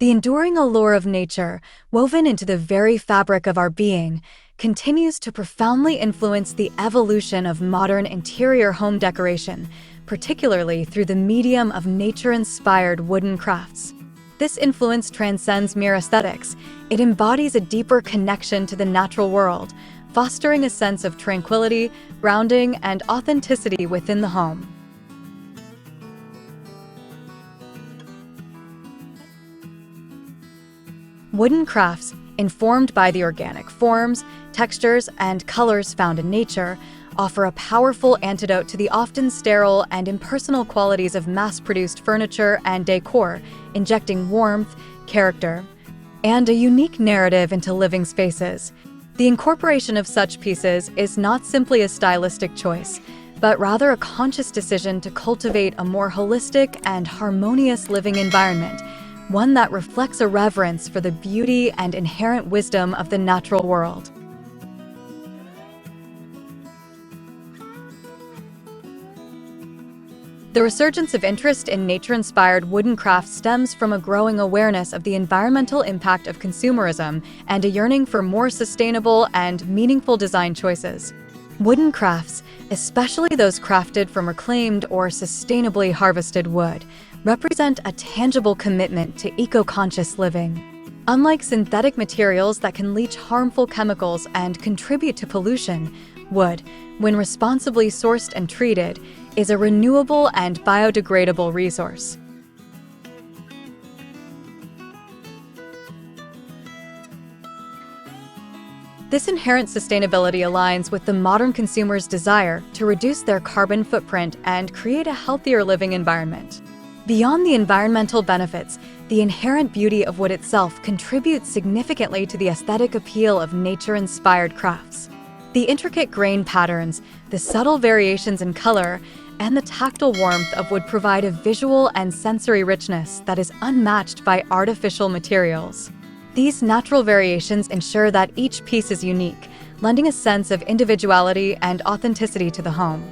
The enduring allure of nature, woven into the very fabric of our being, continues to profoundly influence the evolution of modern interior home decoration, particularly through the medium of nature-inspired wooden crafts. This influence transcends mere aesthetics. It embodies a deeper connection to the natural world, fostering a sense of tranquility, grounding, and authenticity within the home. Wooden crafts, informed by the organic forms, textures, and colors found in nature, offer a powerful antidote to the often sterile and impersonal qualities of mass-produced furniture and decor, injecting warmth, character, and a unique narrative into living spaces. The incorporation of such pieces is not simply a stylistic choice, but rather a conscious decision to cultivate a more holistic and harmonious living environment, one that reflects a reverence for the beauty and inherent wisdom of the natural world. The resurgence of interest in nature-inspired wooden crafts stems from a growing awareness of the environmental impact of consumerism and a yearning for more sustainable and meaningful design choices. Wooden crafts, especially those crafted from reclaimed or sustainably harvested wood, represent a tangible commitment to eco-conscious living. Unlike synthetic materials that can leach harmful chemicals and contribute to pollution, wood, when responsibly sourced and treated, is a renewable and biodegradable resource. This inherent sustainability aligns with the modern consumer's desire to reduce their carbon footprint and create a healthier living environment. Beyond the environmental benefits, the inherent beauty of wood itself contributes significantly to the aesthetic appeal of nature-inspired crafts. The intricate grain patterns, the subtle variations in color, and the tactile warmth of wood provide a visual and sensory richness that is unmatched by artificial materials. These natural variations ensure that each piece is unique, lending a sense of individuality and authenticity to the home.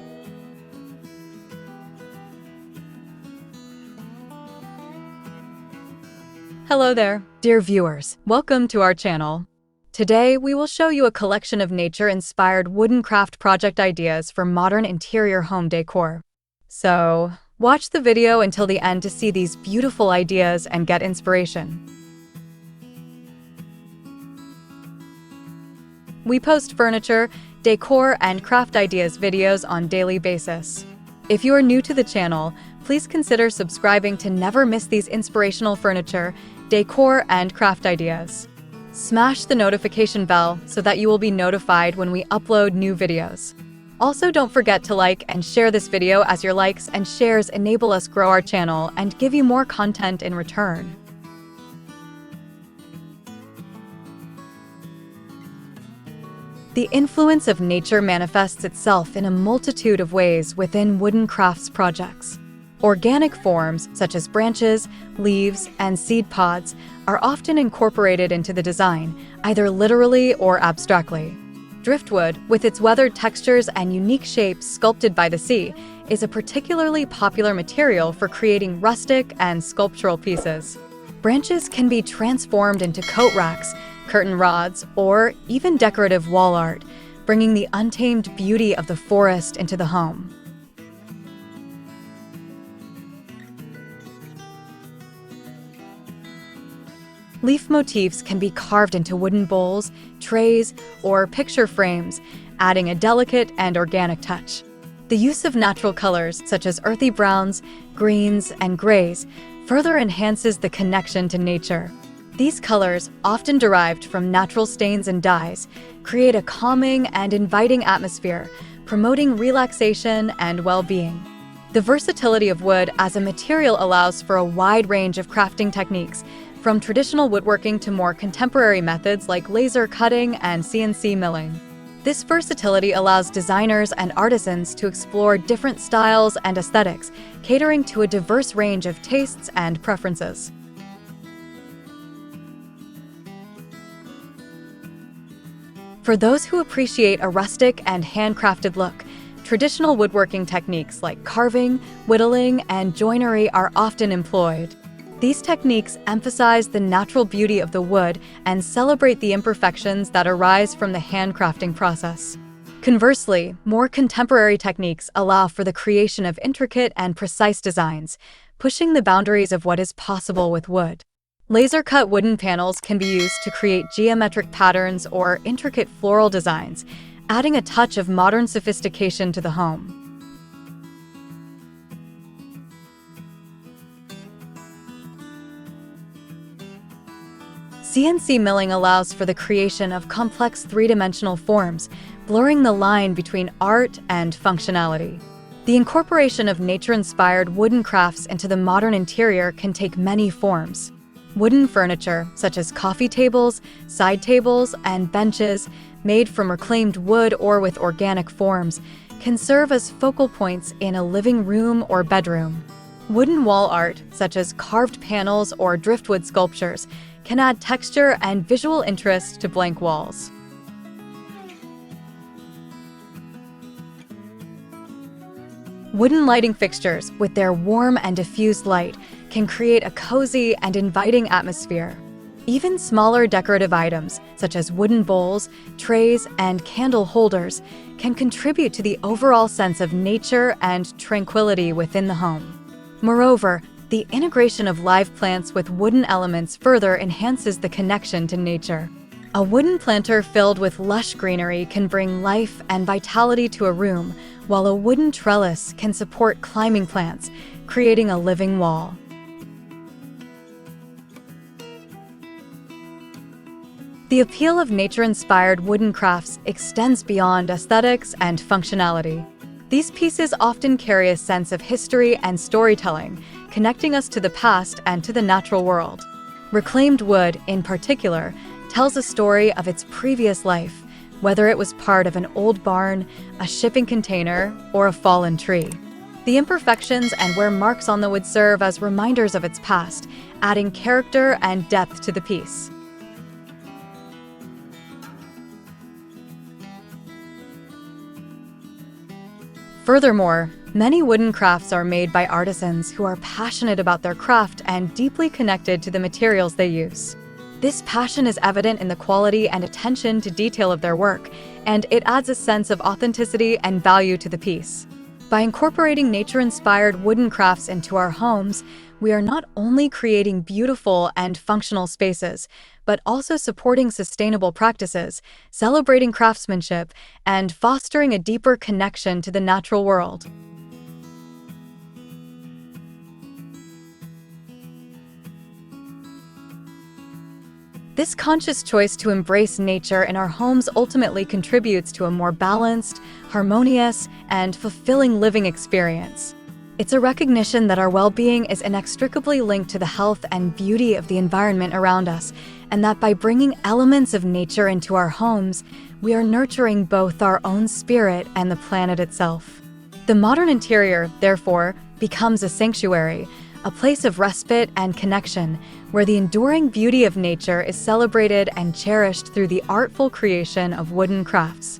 Hello there, dear viewers. Welcome to our channel. Today, we will show you a collection of nature-inspired wooden craft project ideas for modern interior home decor. So, watch the video until the end to see these beautiful ideas and get inspiration. We post furniture, decor, and craft ideas videos on a daily basis. If you are new to the channel, please consider subscribing to never miss these inspirational furniture, decor, and craft ideas. Smash the notification bell so that you will be notified when we upload new videos. Also, don't forget to like and share this video, as your likes and shares enable us grow our channel and give you more content in return. The influence of nature manifests itself in a multitude of ways within wooden crafts projects. Organic forms, such as branches, leaves, and seed pods, are often incorporated into the design, either literally or abstractly. Driftwood, with its weathered textures and unique shapes sculpted by the sea, is a particularly popular material for creating rustic and sculptural pieces. Branches can be transformed into coat racks, curtain rods, or even decorative wall art, bringing the untamed beauty of the forest into the home. Leaf motifs can be carved into wooden bowls, trays, or picture frames, adding a delicate and organic touch. The use of natural colors, such as earthy browns, greens, and grays, further enhances the connection to nature. These colors, often derived from natural stains and dyes, create a calming and inviting atmosphere, promoting relaxation and well-being. The versatility of wood as a material allows for a wide range of crafting techniques, from traditional woodworking to more contemporary methods like laser cutting and CNC milling. This versatility allows designers and artisans to explore different styles and aesthetics, catering to a diverse range of tastes and preferences. For those who appreciate a rustic and handcrafted look, traditional woodworking techniques like carving, whittling, and joinery are often employed. These techniques emphasize the natural beauty of the wood and celebrate the imperfections that arise from the handcrafting process. Conversely, more contemporary techniques allow for the creation of intricate and precise designs, pushing the boundaries of what is possible with wood. Laser-cut wooden panels can be used to create geometric patterns or intricate floral designs, adding a touch of modern sophistication to the home. CNC milling allows for the creation of complex three-dimensional forms, blurring the line between art and functionality. The incorporation of nature-inspired wooden crafts into the modern interior can take many forms. Wooden furniture, such as coffee tables, side tables, and benches, made from reclaimed wood or with organic forms, can serve as focal points in a living room or bedroom. Wooden wall art, such as carved panels or driftwood sculptures, can add texture and visual interest to blank walls. Wooden lighting fixtures, with their warm and diffused light, can create a cozy and inviting atmosphere. Even smaller decorative items, such as wooden bowls, trays, and candle holders, can contribute to the overall sense of nature and tranquility within the home. Moreover, the integration of live plants with wooden elements further enhances the connection to nature. A wooden planter filled with lush greenery can bring life and vitality to a room, while a wooden trellis can support climbing plants, creating a living wall. The appeal of nature-inspired wooden crafts extends beyond aesthetics and functionality. These pieces often carry a sense of history and storytelling, connecting us to the past and to the natural world. Reclaimed wood, in particular, tells a story of its previous life, whether it was part of an old barn, a shipping container, or a fallen tree. The imperfections and wear marks on the wood serve as reminders of its past, adding character and depth to the piece. Furthermore, many wooden crafts are made by artisans who are passionate about their craft and deeply connected to the materials they use. This passion is evident in the quality and attention to detail of their work, and it adds a sense of authenticity and value to the piece. By incorporating nature-inspired wooden crafts into our homes, we are not only creating beautiful and functional spaces, but also supporting sustainable practices, celebrating craftsmanship, and fostering a deeper connection to the natural world. This conscious choice to embrace nature in our homes ultimately contributes to a more balanced, harmonious, and fulfilling living experience. It's a recognition that our well-being is inextricably linked to the health and beauty of the environment around us, and that by bringing elements of nature into our homes, we are nurturing both our own spirit and the planet itself. The modern interior, therefore, becomes a sanctuary, a place of respite and connection, where the enduring beauty of nature is celebrated and cherished through the artful creation of wooden crafts.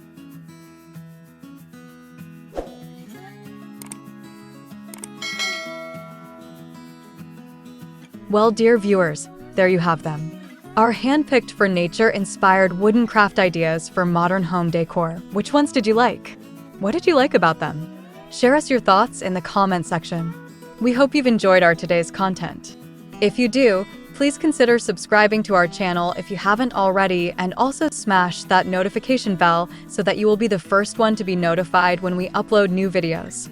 Well, dear viewers, there you have them. Our hand-picked for nature-inspired wooden craft ideas for modern home decor. Which ones did you like? What did you like about them? Share us your thoughts in the comment section. We hope you've enjoyed our today's content. If you do, please consider subscribing to our channel if you haven't already, and also smash that notification bell so that you will be the first one to be notified when we upload new videos.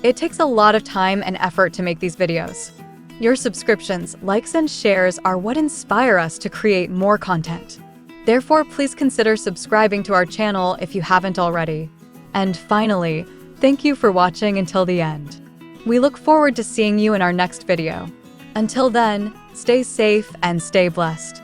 It takes a lot of time and effort to make these videos. Your subscriptions, likes, and shares are what inspire us to create more content. Therefore, please consider subscribing to our channel if you haven't already. And finally, thank you for watching until the end. We look forward to seeing you in our next video. Until then, stay safe and stay blessed.